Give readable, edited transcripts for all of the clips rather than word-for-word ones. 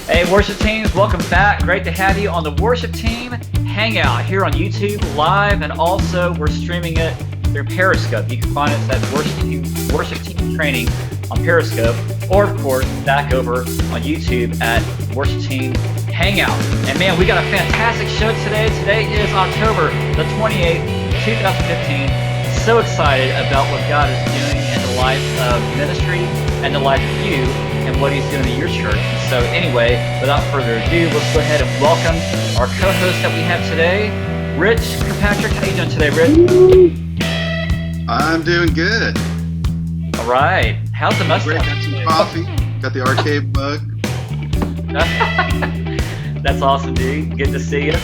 Hey, worship teams, welcome back. Great to have you on the worship team Hangout here on YouTube live, and also we're streaming it through Periscope. You can find us at worship team training on Periscope, or of course back over on YouTube at worship team Hangout. And man, we got a fantastic show today. Today is October the 28th, 2015. So excited about what God is doing in the life of ministry and the life of you and what He's doing in your church. And so anyway, without further ado, let's go ahead and welcome our co-host that we have today, Rich Kirkpatrick. How you doing today, Rich? I'm doing good. All right. How's the mustache? Got some coffee. Got the arcade bug. That's awesome, dude. Good to see you.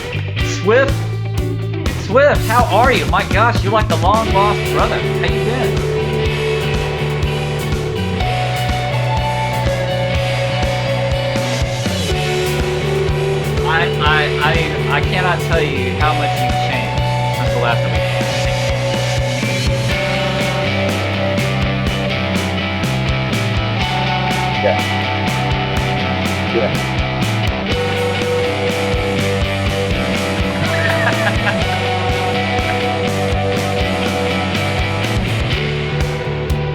Swift, how are you? My gosh, you're like the long-lost brother. How you been? I cannot tell you how much you've changed since the last time we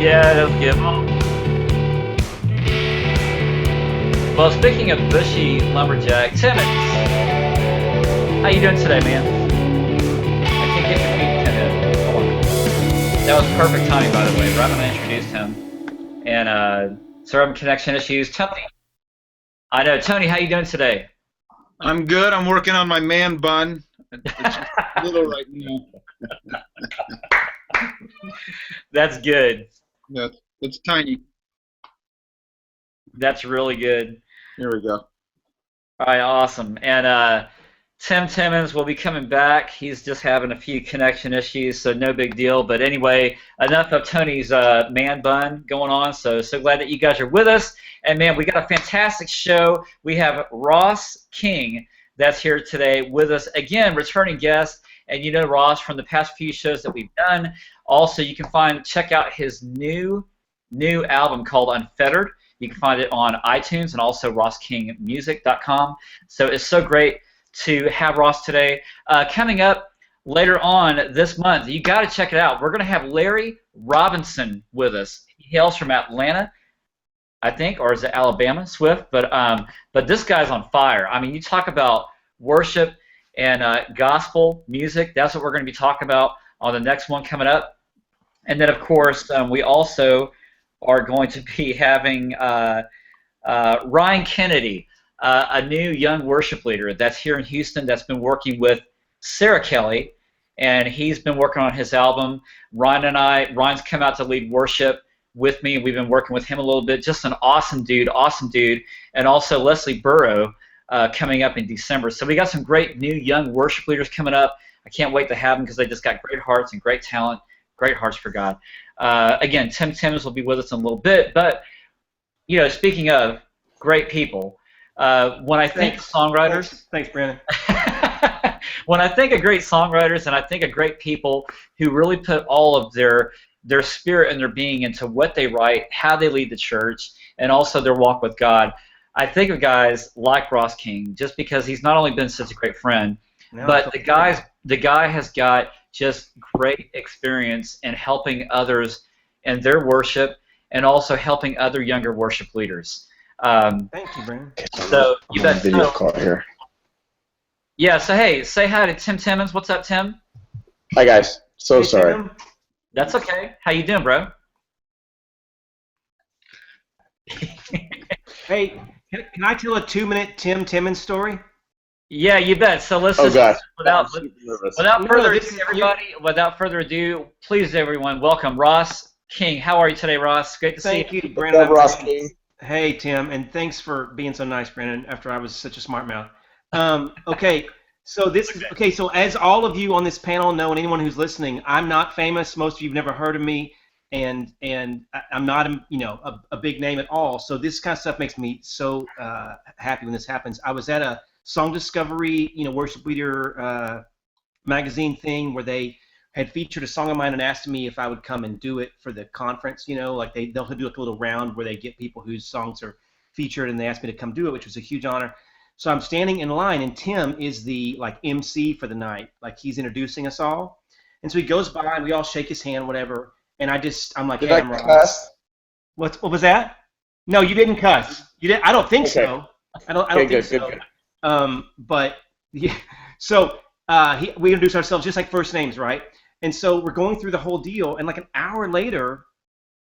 Yeah, that's good. Well, speaking of bushy lumberjack, Timmons, how you doing today, man? I can't get your feet, Timmons. Hold on. That was perfect timing, by the way, right when I introduced him. And so I'm having connection issues. Tony, I know. Tony, how you doing today? I'm good. I'm working on my man bun. It's just a little right now. That's good. Yeah, it's tiny. That's really good. Here we go. All right, awesome. And Tim Timmons will be coming back. He's just having a few connection issues, so no big deal. But anyway, enough of Tony's man bun going on. So glad that you guys are with us. And man, we got a fantastic show. We have Ross King that's here today with us again, returning guest. And you know Ross from the past few shows that we've done. Also, you can check out his new album called Unfettered. You can find it on iTunes and also rosskingmusic.com. So it's so great to have Ross today. Coming up later on this month, you got to check it out. We're going to have Larry Robinson with us. He hails from Atlanta, I think, or is it Alabama, Swift? But this guy's on fire. I mean, you talk about worship and gospel music. That's what we're going to be talking about on the next one coming up. And then, of course, we also are going to be having Ryan Kennedy, a new young worship leader that's here in Houston that's been working with Sarah Kelly, and he's been working on his album. Ryan's come out to lead worship with me. We've been working with him a little bit. Just an awesome dude. And also Leslie Burrow coming up in December. So we got some great new young worship leaders coming up. I can't wait to have them because they just got great hearts and great talent, great hearts for God. Again, Tim Timmons will be with us in a little bit. But, you know, speaking of great people, when I think of songwriters... Thanks, Brandon. When I think of great songwriters and I think of great people who really put all of their spirit and their being into what they write, how they lead the church, and also their walk with God, I think of guys like Ross King, just because he's not only been such a great friend, but the guy has got just great experience in helping others in their worship and also helping other younger worship leaders. Thank you, Brandon. So you bet. Video call here. Yeah. So hey, say hi to Tim Timmons. What's up, Tim? Hi guys. So Hey, sorry. Tim. That's okay. How you doing, bro? Hey, can I tell a 2-minute Tim Timmons story? Yeah, you bet. So let's Oh just God. without No, further this ado, is- everybody. Without further ado, please, everyone, welcome Ross King. How are you today, Ross? Great to see Thank you. you, Brandon. Ross King. Hey, Tim, and thanks for being so nice, Brandon, after I was such a smart mouth. Okay, so so as all of you on this panel know, and anyone who's listening, I'm not famous. Most of you have never heard of me, and I'm not a big name at all. So this kind of stuff makes me so happy when this happens. I was at a Song Discovery, worship leader magazine thing where they had featured a song of mine and asked me if I would come and do it for the conference. Like they'll do like a little round where they get people whose songs are featured, and they asked me to come do it, which was a huge honor. So I'm standing in line, and Tim is the like MC for the night. Like he's introducing us all. And so he goes by, and we all shake his hand, whatever. And I'm like, Did hey, I I'm Ross. cuss? What was that? No, you didn't cuss. You didn't. I don't think Okay. so. I don't Okay, think so. good. But yeah, so we introduce ourselves just like first names, right? And so we're going through the whole deal, and like an hour later,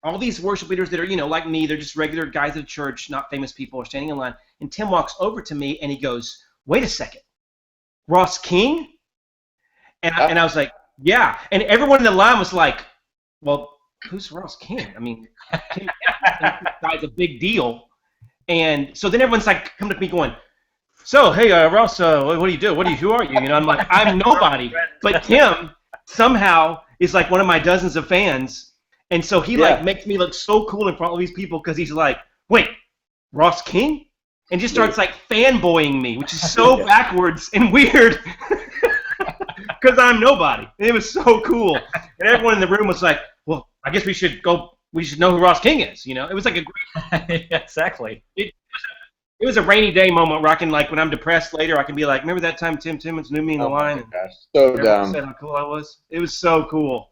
all these worship leaders that are, like me, they're just regular guys at a church, not famous people, are standing in line. And Tim walks over to me and he goes, "Wait a second, Ross King?" And I was like, "Yeah." And everyone in the line was like, "Well, who's Ross King? I mean, Tim, this guy's a big deal." And so then everyone's like, come to me going, "So, hey, Ross, what do you do? Who are you?" I'm like, "I'm nobody." But Tim somehow is like one of my dozens of fans. And so he like makes me look so cool in front of all these people because he's like, "Wait, Ross King?" And just starts like fanboying me, which is so backwards and weird because I'm nobody. And it was so cool. And everyone in the room was like, "Well, I guess we should know who Ross King is." It was like a great. Yeah, exactly. It was a rainy day moment where I can, like, when I'm depressed later, I can be like, "Remember that time Tim Timmons knew me in the line?" And Gosh, so everyone dumb. said how cool I was. It was so cool.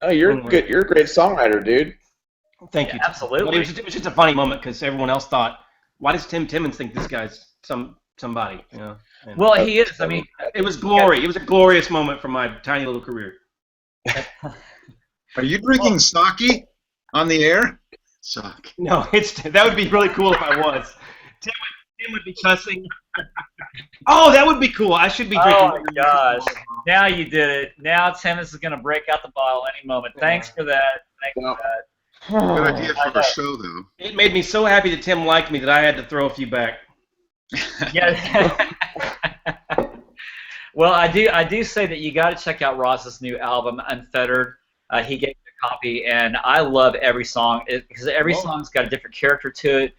Oh, you're good. You're a great songwriter, dude. Thank you. Yeah, absolutely. But it was just a funny moment because everyone else thought, "Why does Tim Timmons think this guy's somebody?" And Well, he is. I mean, it was glory. It was a glorious moment for my tiny little career. Are you drinking sake on the air? Sake. No, that would be really cool if I was. Tim would be cussing. Oh, that would be cool. I should be drinking. oh my gosh. Now you did it. Now Timmons is going to break out the bottle any moment. Thanks for that. Good idea for a show, though. It made me so happy that Tim liked me that I had to throw a few back. Yeah. Well, I do say that you got to check out Ross's new album, Unfettered. He gave me a copy, and I love every song because every song's got a different character to it.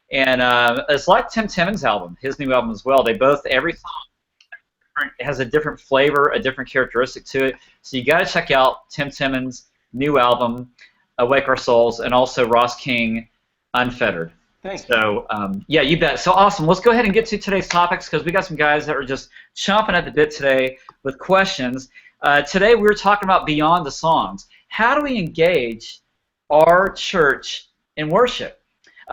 And it's like Tim Timmons' album, his new album as well. Every song has a different flavor, a different characteristic to it. So you got to check out Tim Timmons' new album, Awake Our Souls, and also Ross King, Unfettered. Thanks. So, yeah, you bet. So awesome. Let's go ahead and get to today's topics because we got some guys that are just chomping at the bit today with questions. Today we were talking about beyond the songs. How do we engage our church in worship?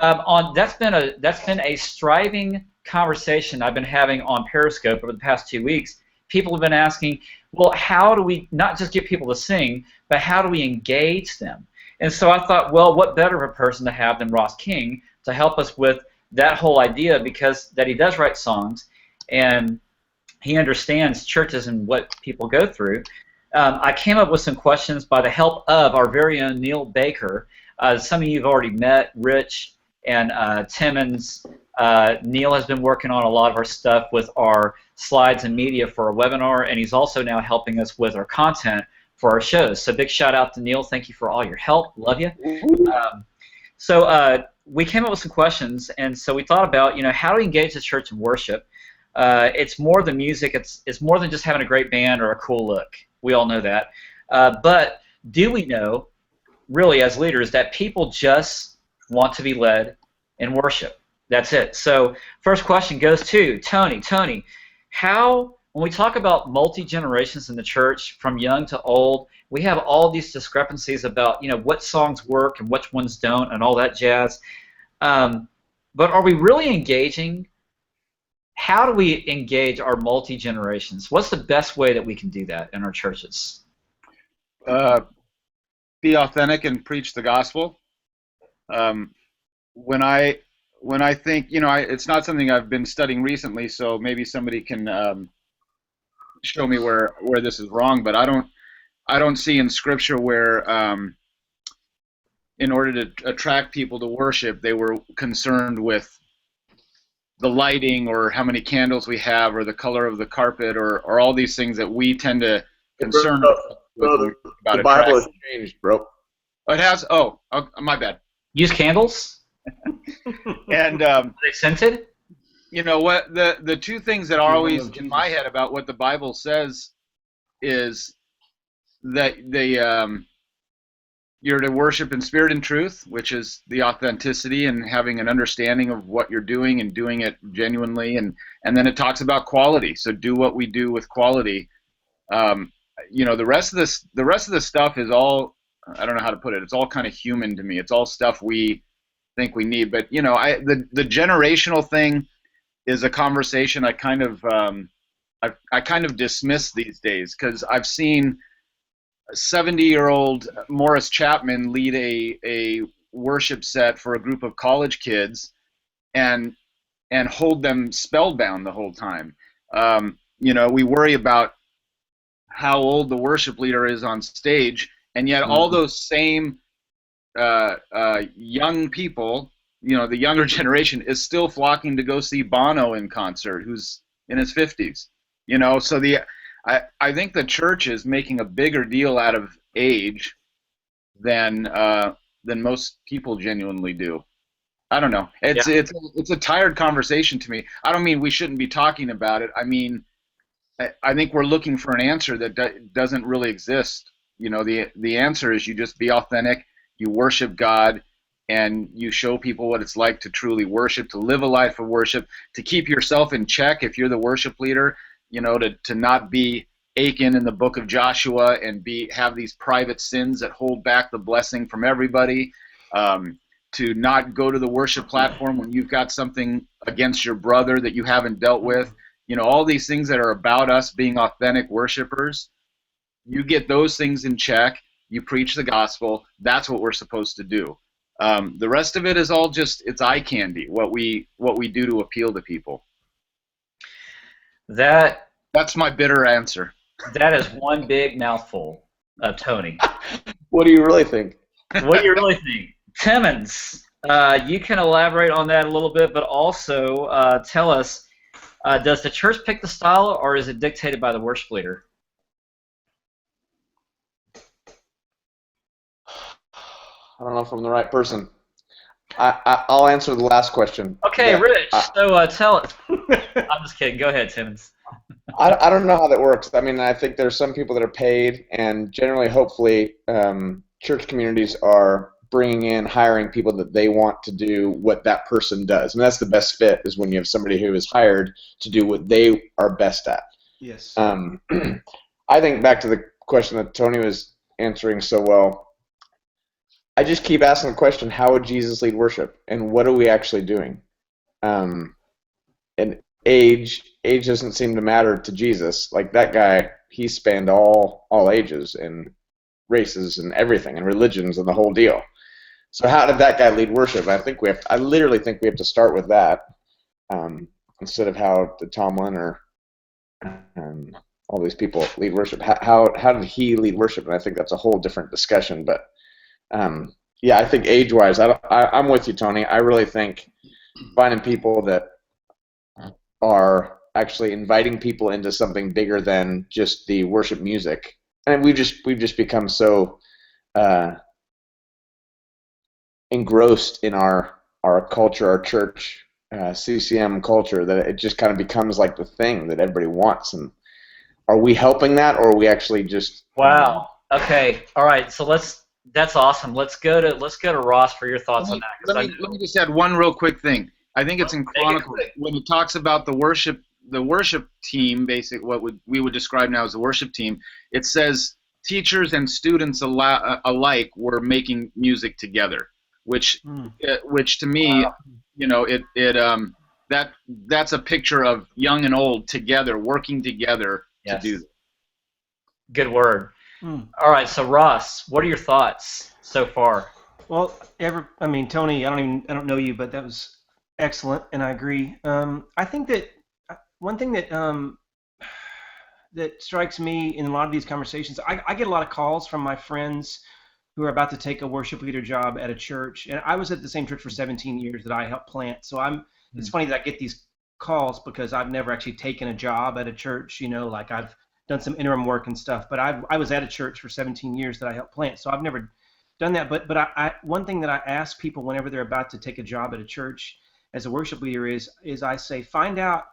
That's been a striving conversation I've been having on Periscope over the past 2 weeks. People have been asking, well, how do we not just get people to sing, but how do we engage them? And so I thought, well, what better of a person to have than Ross King to help us with that whole idea, because that he does write songs and he understands churches and what people go through. I came up with some questions by the help of our very own Neil Baker. Some of you have already met Rich and Timmons. Neil has been working on a lot of our stuff with our slides and media for our webinar, and he's also now helping us with our content for our shows. So big shout out to Neil. Thank you for all your help. Love you. So we came up with some questions, and so we thought about, how do we engage the church in worship? It's more than music. It's more than just having a great band or a cool look. We all know that. But do we know, really, as leaders, that people just want to be led in worship? That's it. So first question goes to Tony. Tony, when we talk about multi-generations in the church, from young to old, we have all these discrepancies about, what songs work and which ones don't and all that jazz. But are we really engaging? How do we engage our multi-generations? What's the best way that we can do that in our churches? Be authentic and preach the gospel. When I think, it's not something I've been studying recently, so maybe somebody can show me where this is wrong. But I don't see in Scripture where, in order to attract people to worship, they were concerned with the lighting or how many candles we have or the color of the carpet or all these things that we tend to concern with about the Bible has attracting. changed, bro. It has. Oh, my bad. Use candles? And Are they scented? what the two things that are always in my head about what the Bible says is that you're to worship in spirit and truth, which is the authenticity and having an understanding of what you're doing and doing it genuinely. And then it talks about quality. So do what we do with quality. The rest of this stuff is all, I don't know how to put it. It's all kind of human to me. It's all stuff we think we need. But the generational thing is a conversation I kind of dismiss these days, because I've seen 70-year-old Morris Chapman lead a worship set for a group of college kids and hold them spellbound the whole time. We worry about how old the worship leader is on stage, and yet all those same young people, the younger generation, is still flocking to go see Bono in concert, who's in his 50s. So I think the church is making a bigger deal out of age than most people genuinely do. I don't know. It's a tired conversation to me. I don't mean we shouldn't be talking about it. I mean, I think we're looking for an answer that doesn't really exist. The answer is you just be authentic, you worship God, and you show people what it's like to truly worship, to live a life of worship, to keep yourself in check if you're the worship leader. To not be Achan in the book of Joshua and have these private sins that hold back the blessing from everybody. To not go to the worship platform when you've got something against your brother that you haven't dealt with. All these things that are about us being authentic worshipers. You get those things in check. You preach the gospel. That's what we're supposed to do. The rest of it is all it's eye candy. What we do to appeal to people. That's my bitter answer. That is one big mouthful, Tony. What do you really think? What do you really think? Timmons, you can elaborate on that a little bit, but also tell us, does the church pick the style, or is it dictated by the worship leader? I don't know if I'm the right person. I'll answer the last question. Okay, Yeah. Rich, so tell us. I'm just kidding. Go ahead, Timmons. I don't know how that works. I mean, I think there's some people that are paid, and generally, hopefully, church communities are hiring people that they want to do what that person does. And that's the best fit, is when you have somebody who is hired to do what they are best at. Yes. I think back to the question that Tony was answering so well, I just keep asking the question, how would Jesus lead worship? And what are we actually doing? And age doesn't seem to matter to Jesus. Like, that guy, he spanned all ages and races and everything and religions and the whole deal. So how did that guy lead worship? I literally think we have to start with that, instead of how did Tomlin or all these people lead worship. How did he lead worship? And I think that's a whole different discussion. But I think age-wise, I'm with you, Tony. I really think finding people that are actually inviting people into something bigger than just the worship music. And we've just become so engrossed in our culture, our church, CCM culture, that it just kind of becomes like the thing that everybody wants. And are we helping that, or are we actually just? Wow. Okay. All right. So that's awesome. Let's go to Ross for your thoughts on that. Let me just add one real quick thing. I think it's in Chronicles when it talks about the worship team, basically what we would describe now as the worship team. It says teachers and students alike were making music together, which to me, that's a picture of young and old together, working together to do that. Good word. All right, so Ross, what are your thoughts so far? Well, Tony, I don't know you, but that was excellent, and I agree. I think that one thing that that strikes me in a lot of these conversations, I get a lot of calls from my friends who are about to take a worship leader job at a church, and I was at the same church for 17 years that I helped plant. So it's funny that I get these calls because I've never actually taken a job at a church. Like I've done some interim work and stuff, but I was at a church for 17 years that I helped plant, so I've never done that. But I one thing that I ask people whenever they're about to take a job at a church as a worship leader is I say, find out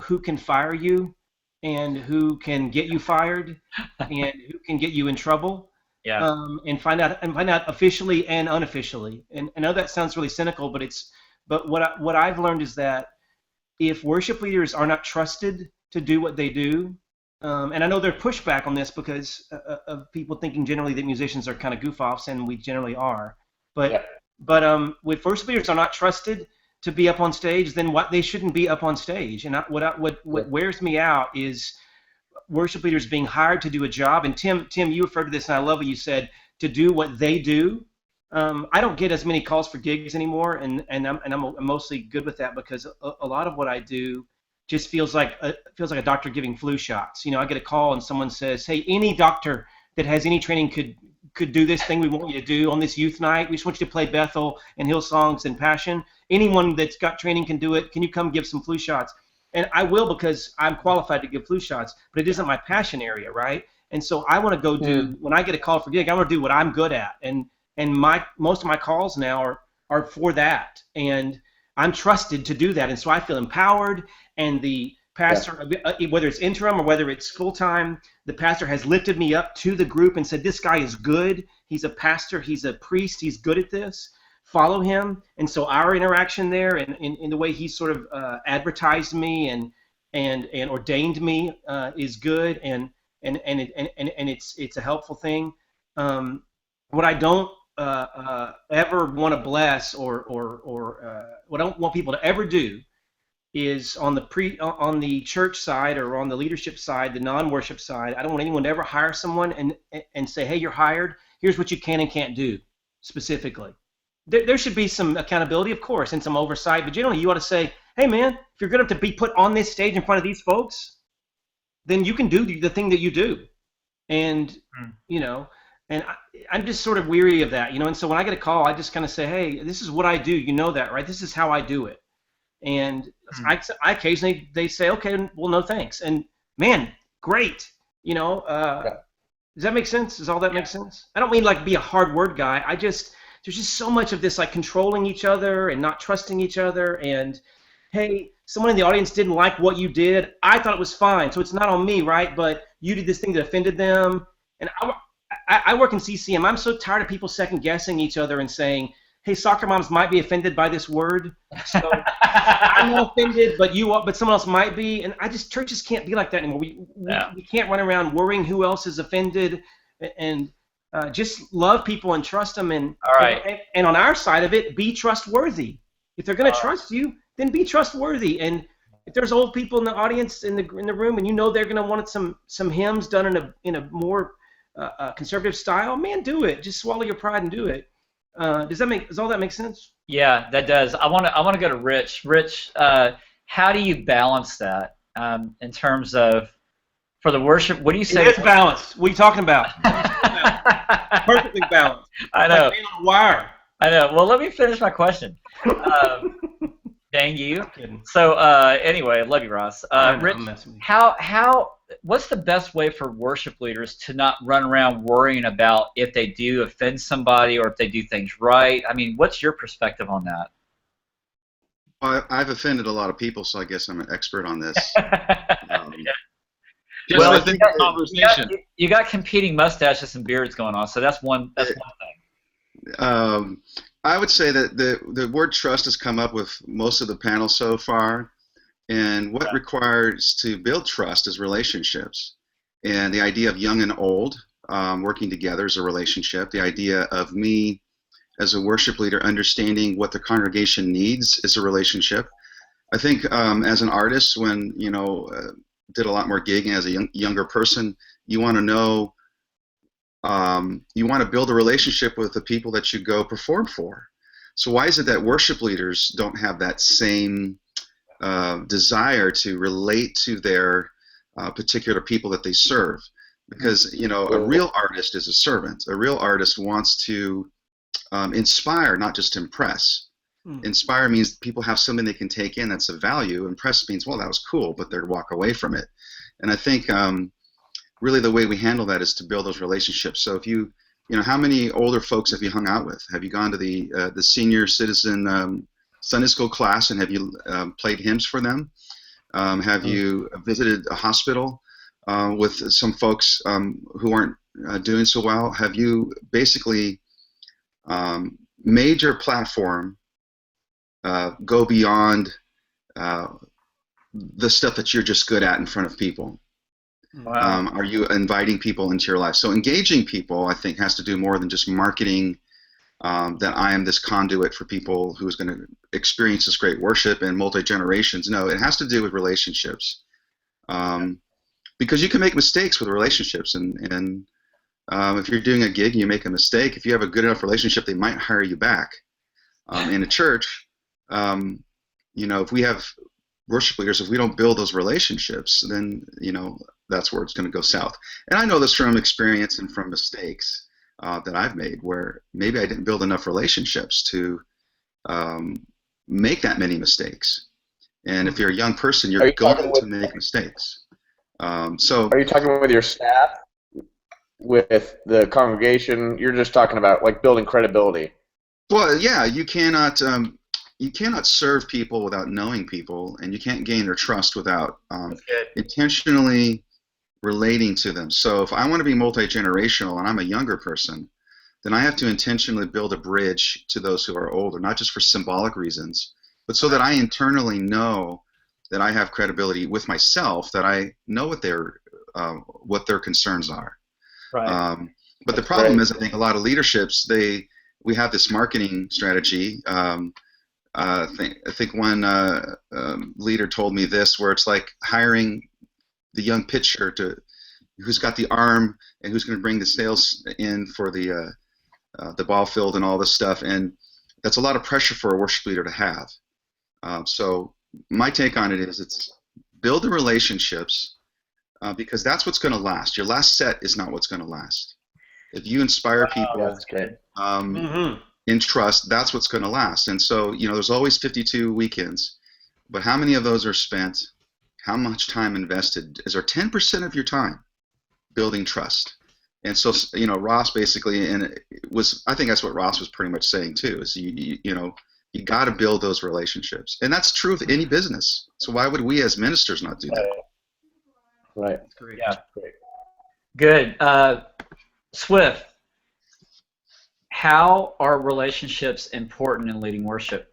who can fire you and who can get you fired and who can get you in trouble. Yeah. and find out officially and unofficially. And I know that sounds really cynical, but what I've learned is that if worship leaders are not trusted to do what they do, and I know there's pushback on this because of people thinking generally that musicians are kind of goof-offs, and we generally are. But Yeah. if worship leaders are not trusted to be up on stage, then what they shouldn't be up on stage. And what wears me out is worship leaders being hired to do a job. And Tim, you referred to this, and I love what you said, to do what they do. I don't get as many calls for gigs anymore, and I'm mostly good with that because a lot of what I do just feels like a doctor giving flu shots. I get a call and someone says, "Hey, any doctor that has any training could do this thing we want you to do on this youth night. We just want you to play Bethel and Hillsongs and Passion. Anyone that's got training can do it. Can you come give some flu shots?" And I will because I'm qualified to give flu shots, but it isn't my passion area, right? And so I want to go do, when I get a call for gig, I want to do what I'm good at. And most of my calls now are for that. And I'm trusted to do that. And so I feel empowered, and the pastor, whether it's interim or whether it's full-time, the pastor has lifted me up to the group and said, "This guy is good. He's a pastor. He's a priest. He's good at this. Follow him." And so our interaction there, and in the way he sort of advertised me and ordained me is good, and it's a helpful thing. What I don't ever want to bless or what I don't want people to ever do is on the church side or on the leadership side, the non-worship side. I don't want anyone to ever hire someone and say, "Hey, you're hired. Here's what you can and can't do," specifically. There should be some accountability, of course, and some oversight, but generally you ought to say, "Hey, man, if you're good enough to be put on this stage in front of these folks, then you can do the thing that you do." And, and I'm just sort of weary of that, and so when I get a call, I just kind of say, "Hey, this is what I do. You know that, right? This is how I do it." And I occasionally, they say, "Okay, well, no thanks." And, man, great. Does that make sense? Does all that make sense? I don't mean like be a hard word guy. There's just so much of this like controlling each other and not trusting each other. And, hey, someone in the audience didn't like what you did. I thought it was fine, so it's not on me, right? But you did this thing that offended them. And I work in CCM. I'm so tired of people second guessing each other and saying, "Hey, soccer moms might be offended by this word, so I'm not offended, but someone else might be." And churches can't be like that anymore. We can't run around worrying who else is offended, and just love people and trust them. And All right. and on our side of it, be trustworthy. If they're going to trust you, then be trustworthy. And if there's old people in the audience in the room, and they're going to want some hymns done in a more conservative style, man, do it. Just swallow your pride and do it. Does all that make sense? Yeah, that does. I want to go to Rich. Rich, how do you balance that in terms of for the worship? What do you say? It is balanced. What are you talking about? Perfectly balanced. I know. Like being on a wire. I know. Well, let me finish my question. Dang you. I'm kidding. So anyway, love you, Ross. Rich, I'm messing with how what's the best way for worship leaders to not run around worrying about if they do offend somebody or if they do things right? I mean, what's your perspective on that? Well, I've offended a lot of people, so I guess I'm an expert on this. Just Well, within the conversation. You got competing mustaches and beards going on, so that's one thing. I would say that the word trust has come up with most of the panel so far, and what requires to build trust is relationships, and the idea of young and old working together is a relationship. The idea of me as a worship leader understanding what the congregation needs is a relationship. I think as an artist, when did a lot more gigging as a younger person, you want to know. You want to build a relationship with the people that you go perform for. So why is it that worship leaders don't have that same desire to relate to their particular people that they serve? Because a real artist is a servant. A real artist wants to inspire, not just impress. Inspire means people have something they can take in that's of value. Impress means, well, that was cool, but they'll walk away from it. And I think really the way we handle that is to build those relationships. So if how many older folks have you hung out with? Have you gone to the senior citizen Sunday school class and have you played hymns for them? Have you visited a hospital with some folks who aren't doing so well? Have you basically made your platform go beyond uh, the stuff that you're just good at in front of people? Wow. Are you inviting people into your life? So engaging people, I think, has to do more than just marketing that I am this conduit for people who's going to experience this great worship and multi-generations. No, it has to do with relationships. Because you can make mistakes with relationships, and if you're doing a gig and you make a mistake, if you have a good enough relationship, they might hire you back. In a church, if we have worship leaders, if we don't build those relationships, then that's where it's going to go south. And I know this from experience and from mistakes that I've made, where maybe I didn't build enough relationships to make that many mistakes. And if you're a young person, Are you're you talking going with to make mistakes. Are you talking with your staff, with the congregation? You're just talking about like building credibility. Well, yeah, you cannot serve people without knowing people, and you can't gain their trust without That's good. intentionally relating to them. So if I want to be multi-generational and I'm a younger person, then I have to intentionally build a bridge to those who are older, not just for symbolic reasons, but so that I internally know that I have credibility with myself, that I know what their concerns are. Right. But the That's problem great. is, I think a lot of leaderships, we have this marketing strategy. I think one leader told me this, where it's like hiring the young pitcher who's got the arm and who's going to bring the sales in for the ball field and all this stuff, and that's a lot of pressure for a worship leader to have. So my take on it is, it's build the relationships because that's what's going to last. Your last set is not what's going to last. If you inspire people That's good. in trust, that's what's going to last. And so, there's always 52 weekends, but how many of those are spent? How much time invested? Is there 10% of your time building trust? And so, Ross basically, and I think that's what Ross was pretty much saying too, is you got to build those relationships. And that's true of any business. So why would we as ministers not do that? Right. That's great. Yeah. Great. Good. Swift, how are relationships important in leading worship?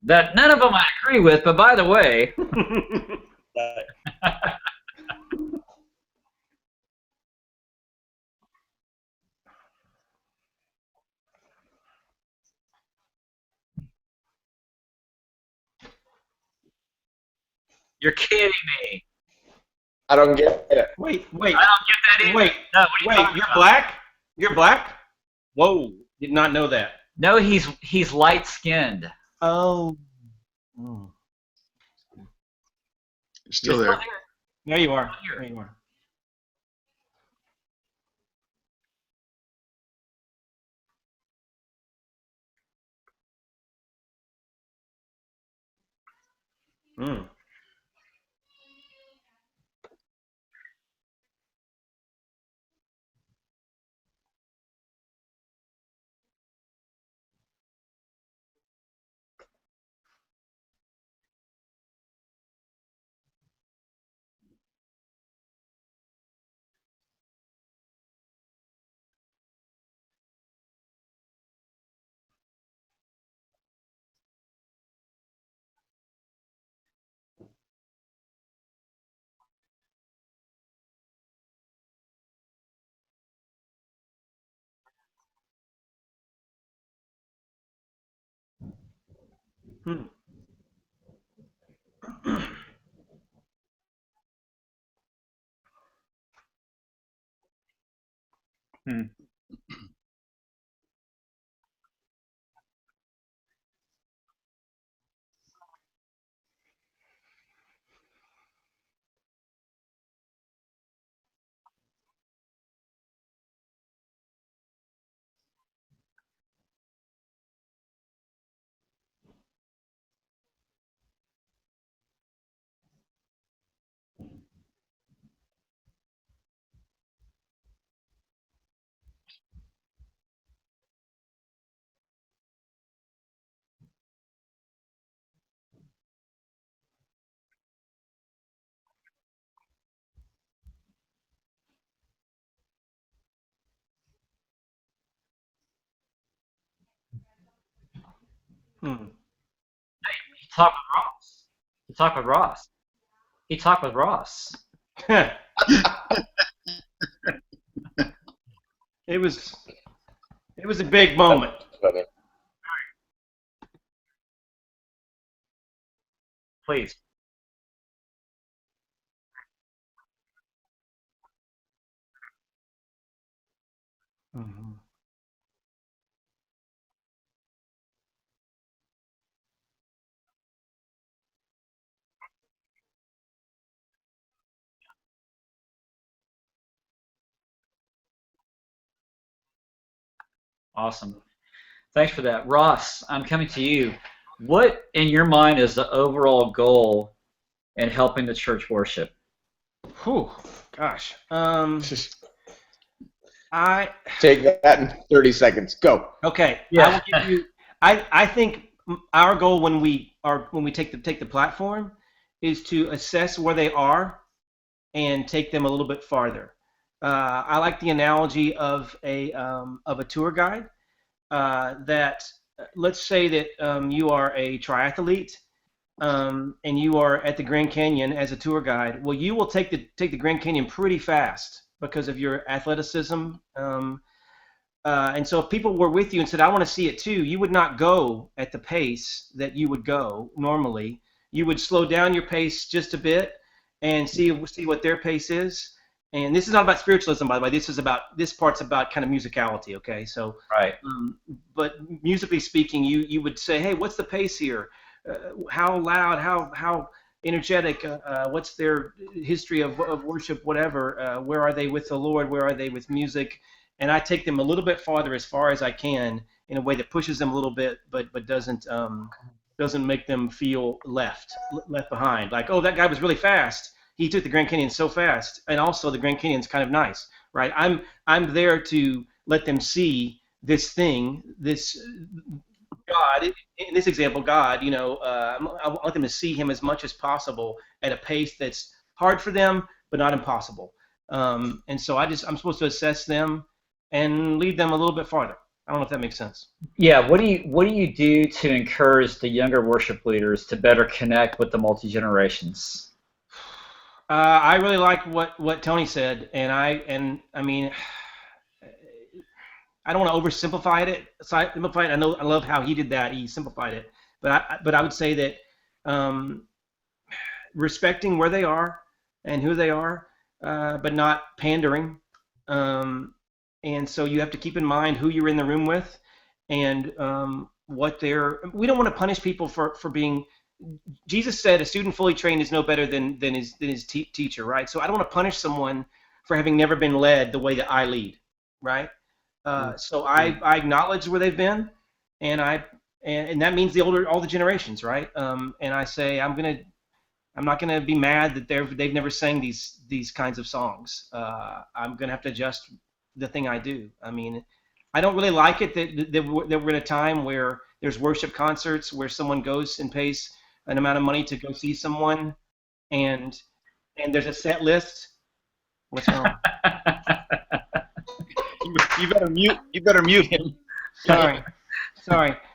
That none of them I agree with, but by the way, you're kidding me. I don't get it. Wait, I don't get that either. wait, No, what are you wait. talking You're about? black? You're black? Whoa! Did not know that. No, he's light skinned. Oh. You're You're still still there. here. There you are. Here. There you are. Mm. Hmm. Hmm. Hmm. He talked with Ross. He talked with Ross. He talked with Ross. It was a big moment. Funny. Please. Mhm. Awesome. Thanks for that. Ross, I'm coming to you. What, in your mind, is the overall goal in helping the church worship? Whew, gosh. I Take that in 30 seconds. Go. Okay. I Yeah. will give you. I think our goal when we take the platform is to assess where they are and take them a little bit farther. I like the analogy of a tour guide. That let's say that you are a triathlete and you are at the Grand Canyon as a tour guide. Well, you will take the Grand Canyon pretty fast because of your athleticism. And so if people were with you and said, I want to see it too, you would not go at the pace that you would go normally. You would slow down your pace just a bit and see what their pace is. And this is not about spiritualism, by the way. This part's about kind of musicality, okay? So, Right. but musically speaking, you would say, hey, what's the pace here? How loud? How energetic? What's their history of worship? Whatever. Where are they with the Lord? Where are they with music? And I take them a little bit farther as far as I can in a way that pushes them a little bit, but doesn't make them feel left behind. Like, oh, that guy was really fast. He took the Grand Canyon so fast, and also the Grand Canyon's kind of nice, right? I'm there to let them see this thing, this God. In this example, God. I want them to see Him as much as possible at a pace that's hard for them, but not impossible. And so I'm supposed to assess them and lead them a little bit farther. I don't know if that makes sense. Yeah. What do you do to encourage the younger worship leaders to better connect with the multi generations? I really like what Tony said, and I mean, I don't want to oversimplify it. Simplify it. I love how he did that. He simplified it, but I would say that um, respecting where they are and who they are, but not pandering. Um, and so you have to keep in mind who you're in the room with and what they're. We don't want to punish people for being. Jesus said a student fully trained is no better than his teacher, right? So I don't want to punish someone for having never been led the way that I lead, right? So I acknowledge where they've been, and and that means all the generations, right? And I say I'm not gonna be mad that they've never sang these kinds of songs. I'm gonna have to adjust the thing I do. I mean, I don't really like it that we're in a time where there's worship concerts where someone goes and pays an amount of money to go see someone, and there's a set list. What's wrong? You better mute. You better mute him. Sorry.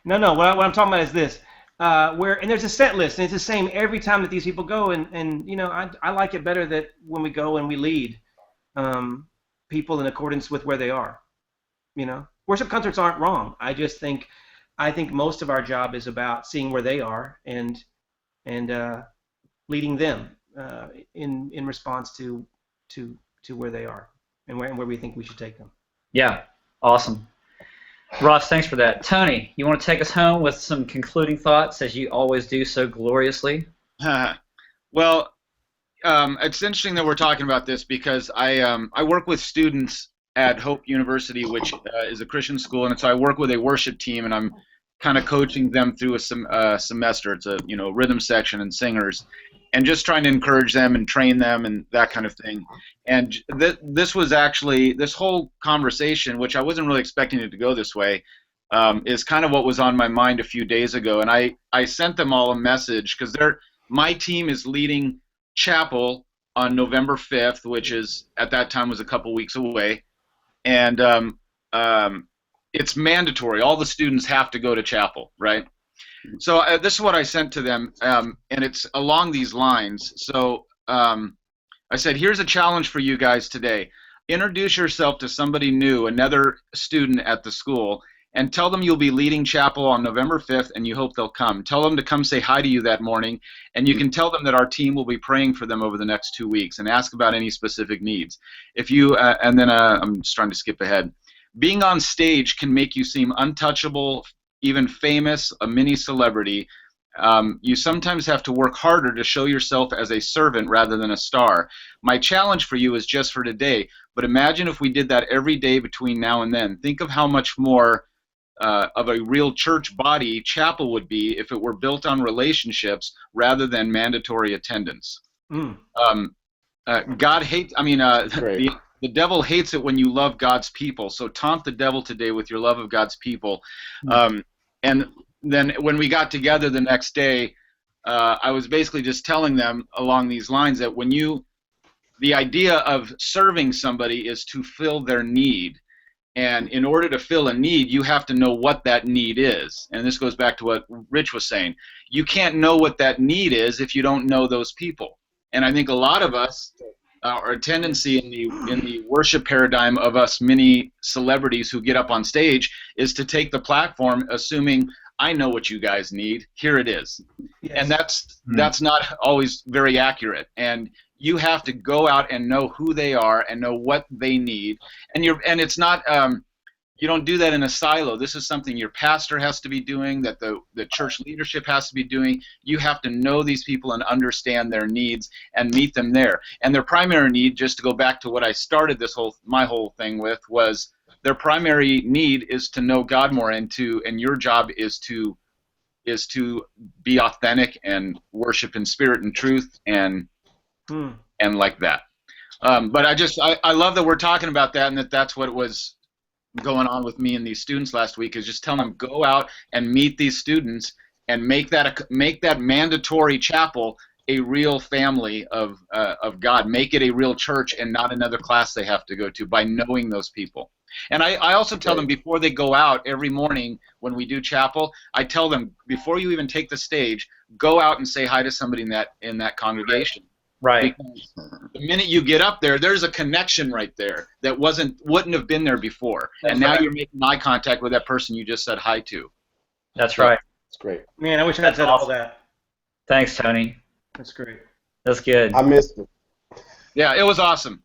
No. What I'm talking about is this. And there's a set list, and it's the same every time that these people go, and I like it better that when we go and we lead people in accordance with where they are. Worship concerts aren't wrong. I think most of our job is about seeing where they are and leading them in response to where they are and where we think we should take them. Yeah. Awesome. Ross, thanks for that. Tony, you want to take us home with some concluding thoughts, as you always do so gloriously? Well, it's interesting that we're talking about this because I work with students at Hope University, which is a Christian school, and so I work with a worship team, and I'm kind of coaching them through a semester. It's a rhythm section and singers, and just trying to encourage them and train them and that kind of thing. And this was actually this whole conversation, which I wasn't really expecting it to go this way, is kind of what was on my mind a few days ago. And I sent them all a message because my team is leading chapel on November 5th, which is at that time was a couple weeks away, and it's mandatory. All the students have to go to chapel, right? So this is what I sent to them, and it's along these lines. So I said, here's a challenge for you guys today. Introduce yourself to somebody new, another student at the school, and tell them you'll be leading chapel on November 5th, and you hope they'll come. Tell them to come say hi to you that morning, and you can tell them that our team will be praying for them over the next 2 weeks, and ask about any specific needs. If you, and then I'm just trying to skip ahead. Being on stage can make you seem untouchable, even famous, a mini celebrity. You sometimes have to work harder to show yourself as a servant rather than a star. My challenge for you is just for today, but imagine if we did that every day between now and then. Think of how much more of a real church body chapel would be if it were built on relationships rather than mandatory attendance. God hates, the devil hates it when you love God's people, so taunt the devil today with your love of God's people. And then when we got together the next day, I was basically just telling them along these lines that the idea of serving somebody is to fill their need. And in order to fill a need, you have to know what that need is. And this goes back to what Rich was saying. You can't know what that need is if you don't know those people. And I think a lot of us, our tendency in the worship paradigm of us mini celebrities who get up on stage is to take the platform assuming I know what you guys need. Here it is. Yes. And that's not always very accurate. And you have to go out and know who they are and know what they need. And it's not you don't do that in a silo. This is something your pastor has to be doing, that the church leadership has to be doing. You have to know these people and understand their needs and meet them there. And their primary need, just to go back to what I started my whole thing with, was their primary need is to know God more, and your job is to be authentic and worship in spirit and truth and like that. But I love that we're talking about that, and that's what was going on with me and these students last week, is just telling them go out and meet these students and make that mandatory chapel a real family of God. Make it a real church and not another class they have to go to, by knowing those people. And I also tell them before they go out every morning when we do chapel, I tell them before you even take the stage, go out and say hi to somebody in that congregation. Right. Because the minute you get up there, there's a connection right there that wouldn't have been there before. And now you're making eye contact with that person you just said hi to. That's right. That's great. Man, I wish I had said all that. Thanks, Tony. That's great. That's good. I missed it. Yeah, it was awesome.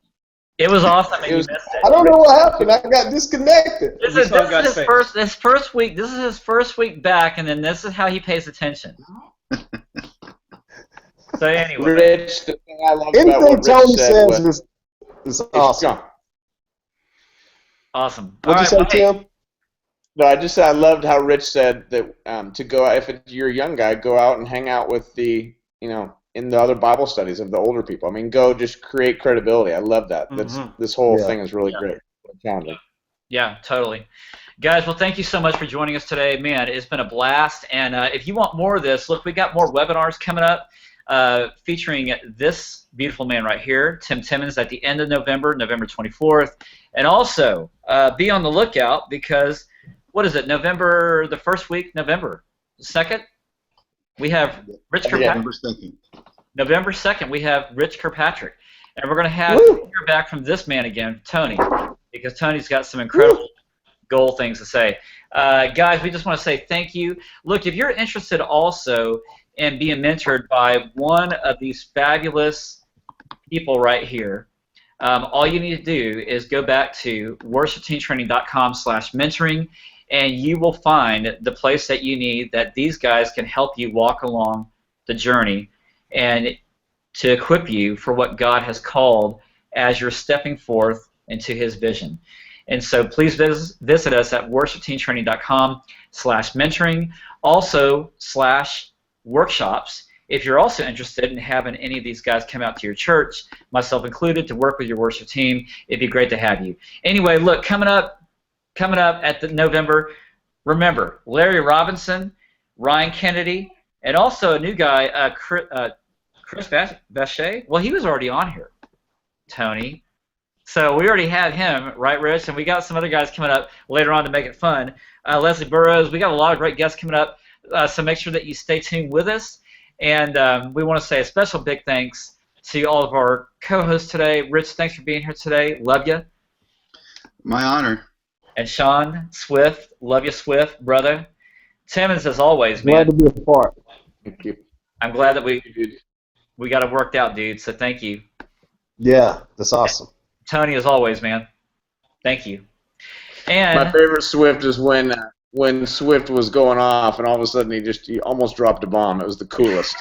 It was awesome. And you missed it. I don't know what happened. I got disconnected. This is his first week. This is his first week back, and then this is how he pays attention. So anyway, Rich, the thing I love Anything about what Tony Rich said says was, is awesome. awesome. What'd you say, Tim? No, I just said I loved how Rich said that to go, if you're a young guy, go out and hang out with in the other Bible studies of the older people. I mean, go just create credibility. I love that. This whole thing is really great. Yeah, totally. Guys, well, thank you so much for joining us today. Man, it's been a blast. And if you want more of this, look, we got more webinars coming up featuring this beautiful man right here, Tim Timmons, at the end of November, November 24th. And also, be on the lookout because, what is it, the first week, November 2nd? We have Rich Kirkpatrick. November 2nd, we have Rich Kirkpatrick. And we're going to have to hear back from this man again, Tony, because Tony's got some incredible goal things to say. Guys, we just want to say thank you. Look, if you're interested also in being mentored by one of these fabulous people right here, all you need to do is go back to worshipteamtraining.com/mentoring, and you will find the place that you need, that these guys can help you walk along the journey and to equip you for what God has called as you're stepping forth into His vision. And so please visit us at worshipteamtraining.com/mentoring, also /workshops. If you're also interested in having any of these guys come out to your church, myself included, to work with your worship team, it'd be great to have you. Anyway, look, coming up at the November, remember, Larry Robinson, Ryan Kennedy, and also a new guy, Chris Bachet. Well, he was already on here, Tony. So we already had him, right, Rich? And we got some other guys coming up later on to make it fun. Leslie Burrows. We got a lot of great guests coming up. So make sure that you stay tuned with us. And we want to say a special big thanks to all of our co-hosts today. Rich, thanks for being here today. Love you. My honor. And Sean Swift, love you, Swift, brother. Timmons, as always, man. Glad to be a part. Thank you. I'm glad that we got it worked out, dude. So thank you. Yeah, that's awesome. Tony, as always, man. Thank you. And My favorite Swift is when Swift was going off, and all of a sudden he almost dropped a bomb. It was the coolest.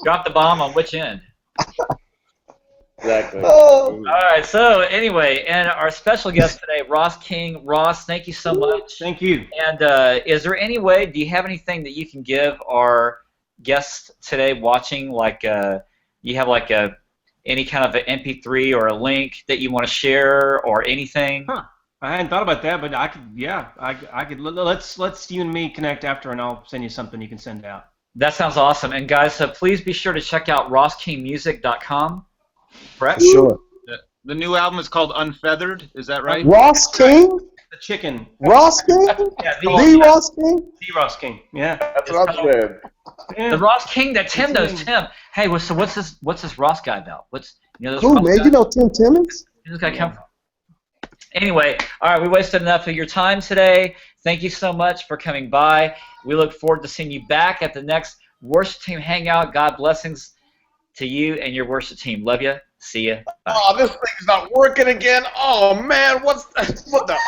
drop the bomb on which end? Exactly. Oh. All right. So anyway, and our special guest today, Ross King. Ross, thank you so much. Thank you. And is there any way? Do you have anything that you can give our guests today watching? Like, you have like any kind of an MP3 or a link that you want to share or anything? Huh. I hadn't thought about that, but I could. Yeah, I could. Let's you and me connect after, and I'll send you something you can send out. That sounds awesome. And guys, so please be sure to check out rosskingmusic.com. Correct? For sure. The new album is called Unfeathered. Is that right? Ross King? The chicken. Ross King? Yeah, The Ross King? the Ross King. Yeah. That's what I said. Yeah. The Ross King that Tim It's knows. him. Tim, hey, what's this Ross guy about? What's this Who, Ross man? guy? You know Tim Timmons? Where's this guy come from? Anyway, all right, we wasted enough of your time today. Thank you so much for coming by. We look forward to seeing you back at the next Worship Team Hangout. God blessings to you and your worship team. Love you. See you. Bye. Oh, this thing's not working again. Oh man, what the?